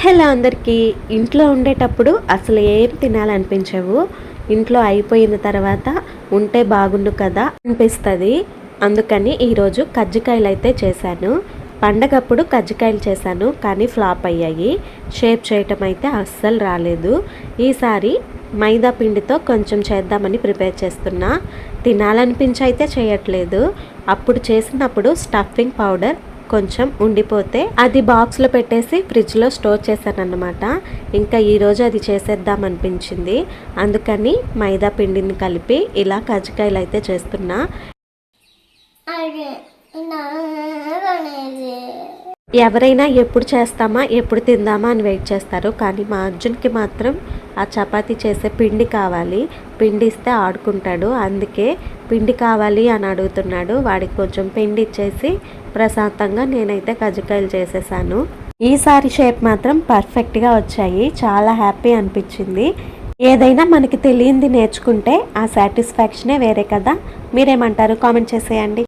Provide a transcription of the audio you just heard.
Hello అందరికీ. ఇంట్లో ఉండేటప్పుడు అసలు ఏం తినాలనిపించవు. ఇంట్లో అయిపోయిన తర్వాత ఉంటే బాగుండు కదా అనిపిస్తుంది. అందుకని ఈరోజు కజ్జికాయలు అయితే చేశాను. పండగప్పుడు కజ్జికాయలు చేశాను కానీ ఫ్లాప్ అయ్యాయి. షేప్ చేయటం అయితే అస్సలు రాలేదు. ఈసారి మైదా పిండితో కొంచెం చేద్దామని ప్రిపేర్ చేస్తున్నా. తినాలనిపించి అయితే చేయట్లేదు. అప్పుడు చేసినప్పుడు స్టఫింగ్ పౌడర్ కొంచెం ఉండిపోతే అది బాక్స్లో పెట్టేసి ఫ్రిడ్జ్లో స్టోర్ చేశాను అన్నమాట. ఇంకా ఈరోజు అది చేసేద్దాం అనిపించింది. అందుకని మైదా పిండిని కలిపి ఇలా కజ్జికాయలు అయితే చేస్తున్నా. ఎవరైనా ఎప్పుడు చేస్తామా ఎప్పుడు తిందామా అని వెయిట్ చేస్తారు. కానీ మా అర్జున్కి మాత్రం ఆ చపాతీ చేసే పిండి కావాలి. పిండి ఇస్తే ఆడుకుంటాడు. అందుకే పిండి కావాలి అని అడుగుతున్నాడు. వాడికి కొంచెం పిండి ఇచ్చేసి ప్రశాంతంగా నేనైతే కజ్జికాయలు చేసేసాను. ఈసారి షేప్ మాత్రం పర్ఫెక్ట్గా వచ్చాయి. చాలా హ్యాపీ అనిపించింది. ఏదైనా మనకి తెలియంది నేర్చుకుంటే ఆ సాటిస్ఫాక్షనే వేరే కదా. మీరేమంటారు? కామెంట్ చేసేయండి.